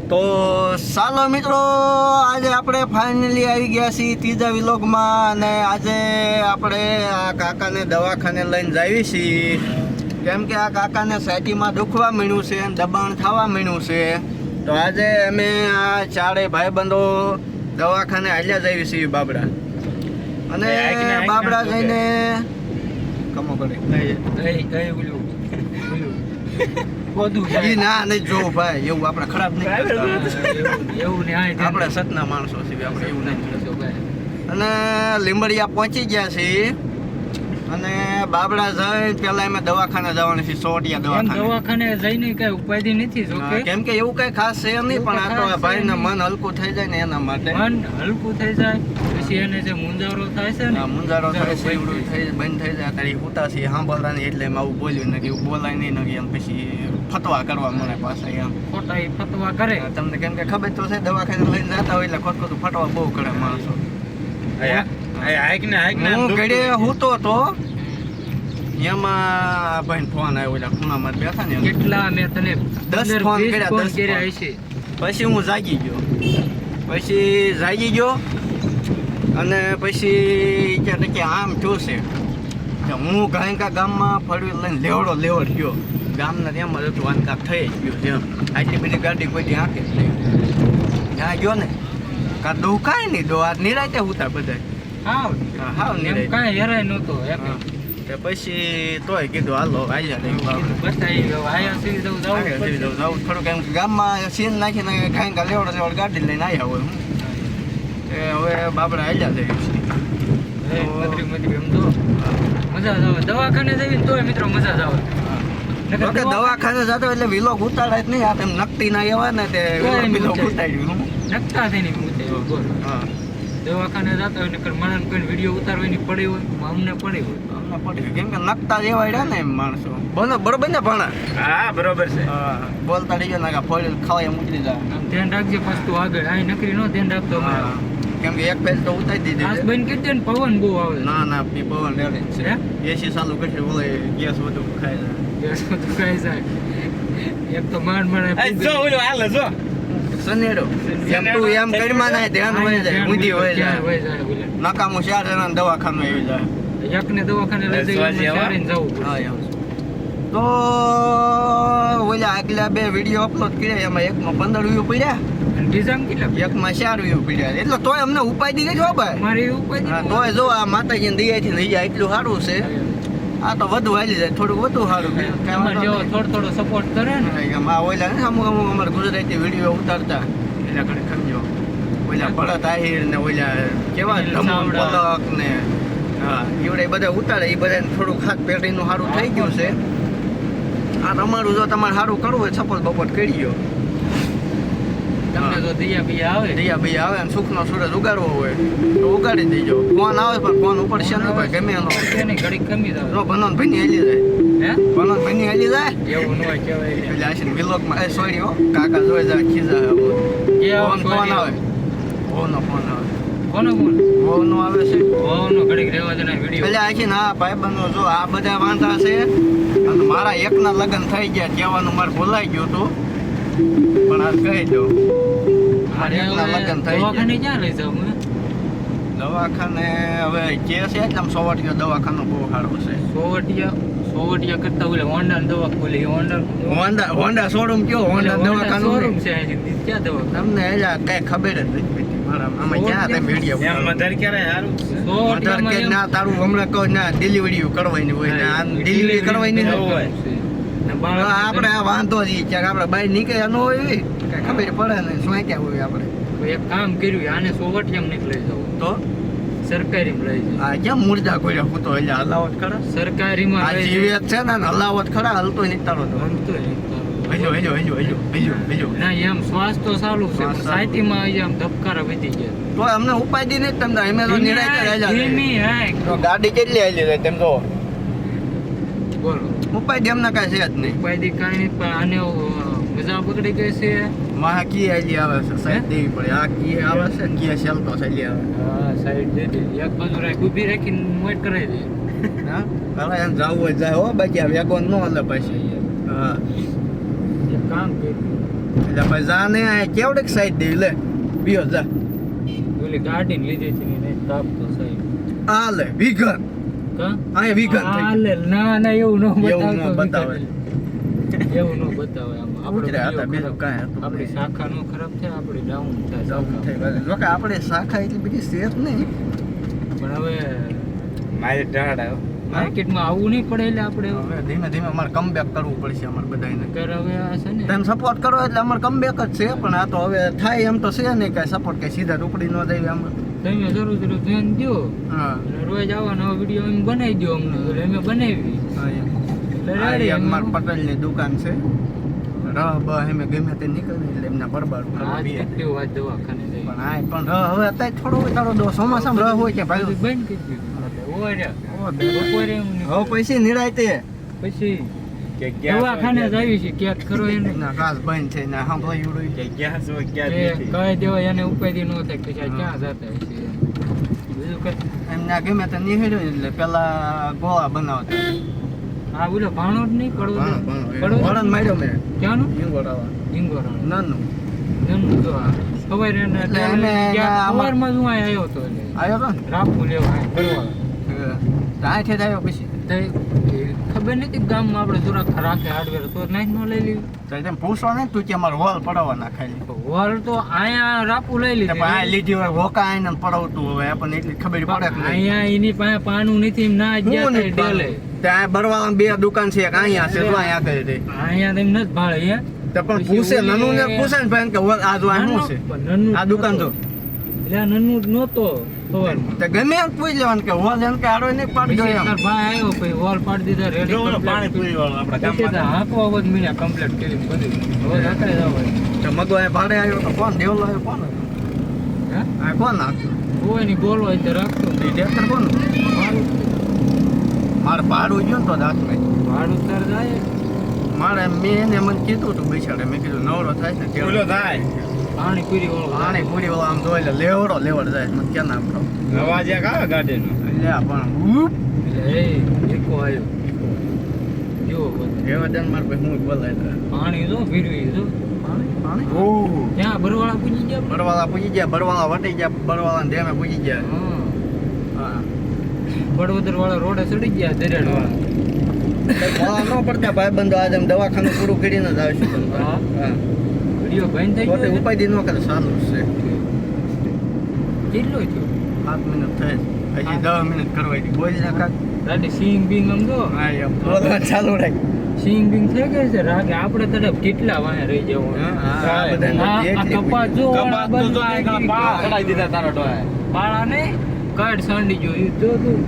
તો ચાલો મિત્રો, આજે આપણે ફાઇનલી આવી ગયા છીએ ત્રીજા વિલોગમાં. અને આજે આપણે આ કાકાને દવાખાને લઈને જાવી છીએ, કેમ કે આ કાકાને છાતીમાં દુખવા માંડ્યું છે, દબાણ થવા માંડ્યું છે. તો આજે અમે આ ચારેય ભાઈબંધો દવાખાને હાલ્યા જાવી છીએ બાબડા. અને બાબડા જઈને કમો કરે ના નહીં જોવું ભાઈ, એવું આપણે ખરાબ નહીં, આપણે સતના માણસો છીએ, આપણે એવું નહીં. અને લીંબડિયા પહોંચી ગયા છીએ અને બાબડા જઈ પેલા અમે દવાખાને જવાનું છે, સોટિયા દવાખાને જઈને કઈ ઉપાધિ નથી, કેમ કે એવું કઈ ખાસ છે નહીં, પણ આ તો ભાઈ ને મન હલકું થઈ જાય ને એના માટે. મન હલકું થઈ જાય, પછી એને જે મુંજારો થાય છે ને, મુંજારો થાય છે, એવડું થઈ બંધ થઈ જાય તારી ઉતા છે સાંભળતા નહીં, એટલે એમ આવું બોલ્યું નથી, એવું બોલાય નહીં નથી, એમ પછી ફતવા કરવા મને પાસે એમ ખોટા ફતવા કરે. તમને કેમ કે ખબર તો છે, દવાખાને લઈને જતા હોય એટલે ખોટખોટું ફટવા બહુ કરે માણસો. હું ઘડે હૂતો તો એમાં ભાઈ ફોન આવ્યો, એટલે ખૂણામાં બેઠા ને કેટલા મેં તને 10 ફોન કર્યા હશે. પછી હું જાગી ગયો, અને પછી કે આમ જોશે હું ગાયકા ગામમાં ફળવી લઈને લેવડ ગયો. ગામના એમ જ હતું, આનકાક થઈ જ ગયો જેમ આટલી બધી ગાડી કોઈ આંકે જ નહીં. ત્યાં ગયો ને કાં દઉં કાંઈ નહીં, દો આ નિરાયતે ઉતા બધા હાવ નિરાય, કાંઈ હેરાય નહોતો. પછી તોય કીધું હાલો આવ્યા થોડુંક એમ ગામમાં સીન નાખીને ગાયકા લેવડ ગાડી લઈને આવ્યા હોય. હવે બાબડા આવ્યા છે દવાખાને જઈને તોય મિત્રો મજા જ આવે. દવાખાને જતો એટલે વિલોગ ઉતારાય જ નહીં, આ તેમ નકટી ના એવા ને તે વિલોગ ઉતાર્યું નકટા થઈને દવાખાને જતા હોય ને મને કોઈ વિડીયો ઉતારવાની પડી હોય, અમને પડી હોય, કેમ કે નકતા જેવા રહ્યા ને એમ માણસો. બરોબર ને ભણા? હા બરોબર છે. બોલતા રહીજો ને ફળ ખાવા એમ ઉતરી જાય. ધ્યાન રાખજે પાછું તું આગળ આ નકરી નો ધ્યાન રાખતો. કેમ કે એક પેજ તો ઉતારી દીધી આસ બંધ કરી દે ને, પવન બહુ આવે. ના પવન રેડે છે, એસી ચાલુ કરશે બોલે ગેસ બધું ખાઈ જાય, ગેસ બધું ખાઈ જાય. એક તો માંડ જો ઓલો હાલ જો સનેડો એમ તું એમ કરીમાં ના ધ્યાન હોય જાય, ઊંધી હોય જાય, નકામું 4 જણા દવાખાનું આવી જાય. એકને દવાખાને લઈ જઈને જવું. હા એમ. તો ઓલા આગલા 2 વિડીયો અપલોડ કર્યા, એમાં એકમાં 15 વ્યૂ પડ્યા, બીજામાં કેટલા? એકમાં 4 વ્યૂ પડ્યા. એટલે તોય અમને ઉપાધિ નહીં જો ભાઈ, મારી ઉપાધિ તોય જો આ માતાજીની દયાથી થઈ જાય એટલું સારું છે. આ તો વધુ હાલી જાય, થોડુંક વધુ સારું. થોડો સપોર્ટ કરે ને આ ઓલા ને અમુક અમારે ગુજરાતી વિડીયો ઉતારતા એટલે ઘણી સમજો, ઓલા ભરત આહિર ને ઓલા કેવા ધમો પલક ને હા એવડે બધા ઉતારે, એ બધા થોડુંક હાથ પેઢીનું સારું થઈ ગયું છે. આ તમારું જો તમારે સારું કરવું હોય સપોર્ટ બપોટ કરી ગયો, તમને જો દિયા બિયા આવે ને સુખનો સૂરજ ઉગાડવો હોય તો ઉગાડી દેજો. ફોન આવે પણ ફોન ઉપડશે નહીં ભાઈ, ગમે એનો ઘડી કમી જો ભનોન ભાઈની હાલી જાય, ભનોન ભાઈની હાલી જાય એવું ન કહેવાય. એટલે આશીન વિલોગમાં સોરી હો કાકા જોઈ જાય ખીજા ફોન આવે, ઓનો ફોન આવે, કોનો ફોન? ઓનો આવે છે, ઓનો ઘડીક રહેવા દેના વિડિયો. એટલે આખી ના ભાઈબંધો જો આ બધા વાંધા છે. અને મારા એકના લગ્ન થઈ ગયા, કહેવાનું મારે ભૂલાઈ ગયું હતું, પણ આ કહી દઉં લગ્ન થઈ દવાખાને ક્યાં લઈ જાવ? દવાખાને હવે જે છે એટલે આમ સોવટિયો દવાખાનો બહુ સારું છે. સોવટિયા કરતા ઓલે હોન્ડા દવા ખોલી, હોન્ડા શોરૂમ કયો, હોન્ડા દવાખાનું શોરૂમ છે ક્યાં દવા? તમને એલા કઈ ખબર જ નથી પડતી મારા આમાં ક્યાં તમે વિડીયો મધર ક્યારે સારું મધર કે ના તારું હમણાં કહો ના ડિલિવરી કરવાની હોય ને આ ડિલિવરી કરવાની હોય. આપણે આ વાંધો જ ક્યાંક આપણે બહાર નીકળ્યા ન હોય કઈ ખબર પડે ને શું ક્યાં હોય. આપણે એક કામ કર્યું, આને સોવટિયામાં નીકળી જવું તો સરકારીમાં લઈ જાય. આ કેમ મુર્દા કોઈડા હું તો એટલે હલાવત ખરા સરકારીમાં આ જીવેત છે ને હલાવત ખરા, હલતો નીકળો તો હજો ના એમ શ્વાસ તો ચાલુ છે, સાયતીમાં આમ ધબકારા વધી ગયા તો અમને ઉપાધિ નહીં તમને, અમે તો નિરાય તો ગાડી કેટલી આલી જાય તેમ તો બોલો. ઉપાધિ અમને કાંઈ છે જ નહીં, ઉપાધિ કાંઈ નહીં, પણ આને મજા બગડી ગઈ છે. માં કી આલી આવે છે, સાઈડ દેવી પડે. આ કી આવે છે ને કી સેલતો ચાલી આવે. હા સાઈડ દે દે, એક બાજુ રાખ ઊભી રાખીને મોટ કરાવી દે. હા ભલા એમ જાવું હોય જાય હો, બાકી આ વેગો ન હાલે પાછી. હા કામ કર્યું એટલે ભાઈ જા ને આ કેવડેક સાઈડ દેવી લે બીયો જા ઓલી ગાડી લીધી છે ને તાપ તો સહી આ લે વિઘન કા અહીંયા વિઘન થઈ આ લે ના એવું ન એવું ન બતાવે બતાવે. એવું ન બતાવે આમાં ઉતરે હતા આપણે બીજું કાંઈ હતું આપણી નહીં. શાખા નો ખરાબ થાય આપણી ડાઉન થાય જવું શાખા. થઈ ગયું. જો કે આપણે શાખા એટલી બધી સેફ નહીં પણ હવે મારે ઢાળ આવ્યો માર્કેટમાં આવવું નહીં પડે એટલે આપણે હવે ધીમે ધીમે અમારે કમબેક કરવું પડશે અમારે બધાને કર હવે આ છે ને તમે સપોર્ટ કરો એટલે અમારે કમબેક જ છે પણ આ તો હવે થાય એમ તો છે નહીં કાંઈ સપોર્ટ કે સીધા ટુકડી ન જાય આમ તમે જરૂર ધ્યાન દો હા અને રોજ આવા નવા વિડીયો એમ બનાવી દો અમને એટલે અમે બનાવી હા, એમ. એટલે આ ready એક એમ. મારા પટેલની દુકાન છે રહ બ અમે ગમે તે નીકળી એટલે એમના બરબાદ કરવા આ દઈએ. કેટલી વાત દવાખાને જઈ પણ આ પણ રહ હવે અત્યારે થોડો ઉતારો દો ચોમાસામાં રહ હોય કે ભાઈ બંધ કરી દીધું એટલે ઓર્યા. ઓ બે. બપોરે એમ ને હવે પછી નિરાય તે પછી કે ગયા દવાખાને જ આવી છે ક્યાંક ખરો એને ના કાસ બંધ છે ના સાંભળ્યું ઉડું કે ગયા છો ક્યાં એ નથી કહી દેવાય એને ઉપાધિ ન થાય કે આ ક્યાં જતા હશે બીજું કઈ એમના ગમે તે નીકળ્યું એટલે પેલા ગોળા બનાવતા આ બોલો ભાણો જ નહીં પડવો વળન માર્યો મેં ક્યાંનું ઈંગોરાવા ઈંગોરાનો નાનું જમનું જો આ સવારે એને એટલે એને આમાં- સવારમાં જ હું અહીં આવ્યો હતો એટલે આવ્યો તો ને રાખવું લેવા અહીં કરવા ત્યાં છે આવ્યો પછી તો એ ખબર નથી કે ગામમાં આપણે થોડાક રાખે હાર્ડવેર તો નાઈટ નો લઈ લીધું તો તેમ પૂછો ને તું કે અમારે હોલ પડાવવાના ખાલી વોલ તો અહીંયા રાપુ લઈ તો લીધું પણ આ લીધી હોય હોકા આઈને પડાવતું હવે આપણને એટલી ખબર પડે કે નહીં. અહીંયા એની પાસે પાનું નથી એમ ના જ ગયા હું તા નહીં ડેલે પાડું. ત્યાં બરવાળામાં બે દુકાન છે એક અહીંયા છે તો અહીંયા આગળ છે. અહીંયા તેમ નથી ભાળે હે તો પણ પૂછે નનુ ને પૂછે ને ભાઈ કે હોલ આ જો આ શું છે નન્નું આ દુકાન જો એટલે આ નન્નું જ નહોતો સવારમાં તો ગમે એમ પૂછી લેવાનું કે હોલ એમ કે આડો નહીં પાડી પછી દો એમ તાર ભાઈ આવ્યો પછી વોલ પાડી દીધા રેડી જો ઓલો પાણીપુરી વાળો આપણા ગામમાં હાંકવા વખત મળ્યા કમ્પ્લીટ કરી બધું હવે હાંકાઈ જવાય તો મગવાય ભાડે આવ્યો તો કોણ દેવલો આવ્યો કોણ હે આ કોણ નાખ્યું કોઈ ની બોલો હોય તો રાખતો એ ટ્રેક્ટર કોણ મારું મારે ભાડું ગયું ને તો દાંતમાં ભાડું તાર જાય મારે મેં એને મને કીધું તું બિચારે મેં કીધું નવરો થાય ને ત્યારે ઓલો થાય પાણી પીરી વાળો પાણી પૂરી વાળો આમ જોઈ લે લેવડ જાય મને ક્યાં નામ કહું અવાજ એક આવે ગાડીનો એટલે આ પણ ઉપ, એટલે એ એકો આવ્યો જો એવા દન મારે ભાઈ હું બોલાય પાણી જો પીરવી જો પાણી ઓહ ત્યાં ભરવાળા પૂજી ગયા બરવાળા પૂજી ગયા બરવાળા વટી ગયા બરવાળા ડેમે પૂજી ગયા હા બળવદર વાળા રોડે ચડી ગયા દરિયાડ વાળા વાળા ન પડતા ભાઈ બંધો આજે આમ દવાખાનું પૂરું કરીને જ આવીશું હા. હા વિડીયો બંધ થઈ પોતે ગયો ઉપાધિ ન કરે સારું જ છે કેટલો થયો 7 મિનિટ થઈ હજી 10 મિનિટ કરવાની બોલી નાખા રાતે સિંગ બિંગ આમ જો હા એમ બોલવા ચાલુ રાખ સિંગ બિંગ થઈ ગઈ છે રાગે આપણે તરફ કેટલા વાંહે રહી જવું હા, આ બધાને આ જેટલી કપાસ જો કપાસ તો જો આ એકલા પાળા ચડાઈ દીધા તારા ડોહે પાળા ને કાઢ સાંડી જો ઈ જો તું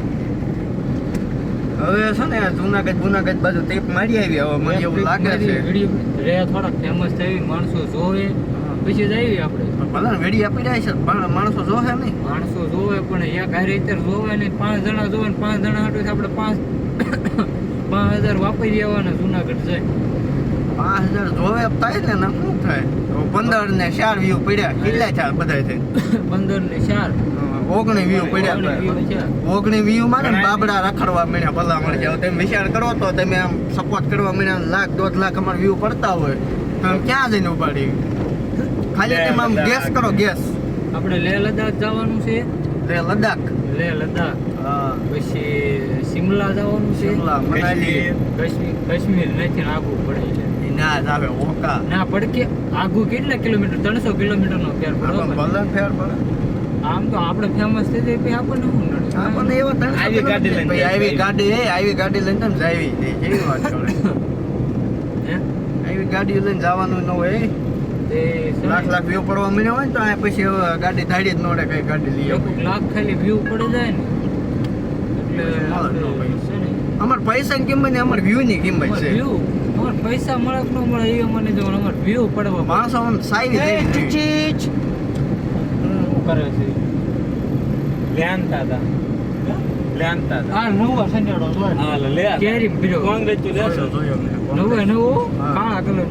હવે છે ને જુનાગઢ બાજુ ટેપ મારી આવી હવે મને એવું લાગે છે રે થોડાક ફેમસ થઈ માણસો જોવે પછી જ આવી આપણે ભલે ને વેડી આપી રહ્યા છે પણ માણસો જોહે નહીં માણસો જોવે પણ એક હારે અત્યારે જોવે ને 5 જણા જોવે ને 5 જણા હાટુ આપણે 5,000 વાપરી દેવાના જુનાગઢ જાય 5000 જોવે થાય ને ના શું થાય 15 ને 4 વ્યૂ પડ્યા કેટલા થયા બધા થઈ 15 ને 4 19 વ્યૂ પડ્યા 19 વ્યૂ માં ને બાબડા રખડવા મળ્યા ભલા મળી જાવ તમે વિચાર કરો તો તમે આમ સપોર્ટ કરવા મળ્યા લાખ 1.5 લાખ અમારા વ્યૂ પડતા હોય તો આમ ક્યાં જઈને ઉપાડી ખાલી તમે આમ ગેસ કરો ગેસ આપણે લેહ લદ્દાખ જવાનું છે લે લદ્દાખ લેહ લદ્દાખ હા પછી શિમલા જવાનું છે શિમલા મનાલી કાશ્મીર નથી આગું પડે છે ઈ ના જ આવે ઓકા ના પડકે આગું કેટલા કિલોમીટર 300 કિલોમીટર નો ફેર પડે ભલે ફેર પડે આમ તો આપણે ફેમસ થઈ જાય પછી આપણને શું નડે આપણને એવો આવી ગાડી લઈને આવી ગાડી લઈને તમે જાવી કેવી વાત કરે હે આવી ગાડી લઈને જવાનું ન હોય તે લાખ વ્યૂ પડવા મળ્યો હોય ને તો આ પછી હવે ગાડી ધાડી જ ન રહે કઈ ગાડી લઈએ એક લાખ ખાલી વ્યૂ પડી જાય ને એટલે આપણે છે ને અમાર પૈસાની કિંમત ને અમાર વ્યૂ ની કિંમત છે વ્યૂ અમાર પૈસા મળે કે ન મળે એ મને જો અમાર વ્યૂ પડવા માણસો આમ સાવી થઈ શું કરે છે લેનતા હતા લેનતા હતા આ નવો સંજાડો જો હા લે કેરી બીજો કોંગ્રેચ્યુલેશન નવો નવો હા. કાળા કલર નો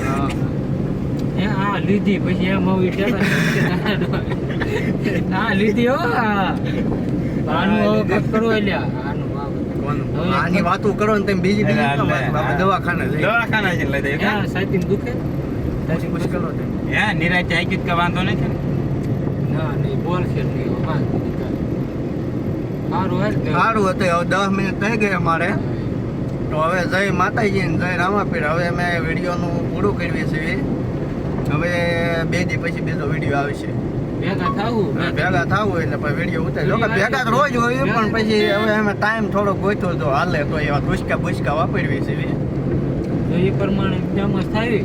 હા હે આ લીધી પછી એમ આવી આ લીધી હો આનું હવે કટ કરો એટલે આનું હવે આની વાતો કરો ને તમે બીજી લે. આપણે દવાખાને જઈએ દવાખાના છે લઈ દે ક્યાં સાચી દુખે પછી મુશ્કેલ હતો. હે નિરાતે આઈ ગયું કે વાંધો નથી ને? ના નહીં બોલશે નહીં સારું હોય ને સારું હતું. હવે 10 મિનિટ થઈ ગઈ અમારે. તો હવે જય માતાજી ને જય રામાપીર. હવે અમે વિડીયોનું પૂરું કરવી છીએ. હવે 2 દી પછી બીજો વિડીયો આવશે. ભેગા થવું ભેગા થવું એટલે પછી વિડીયો ઉતારી. લોકો ભેગા તો રોજ હોય પણ પછી હવે અમે ટાઈમ થોડો ગોઠવો તો હાલે તો એવા દુષ્કા બુષ્કા વાપરવી છે. તો એ પ્રમાણે ફેમસ થાય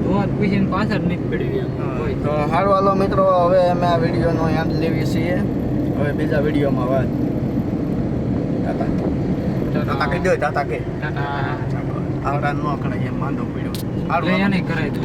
તો જ પછી પાછળ નથી પડી એમ કોઈ તો સારું હાલો મિત્રો, હવે અમે આ વિડીયોનો યાદ લેવી છીએ. હવે બીજા વિડીયોમાં વાત. તાતા કહી દો, તાતા કે ટાટા આવડા ન કરાય એમ માંદો પડ્યો. સારું એને કરાય તો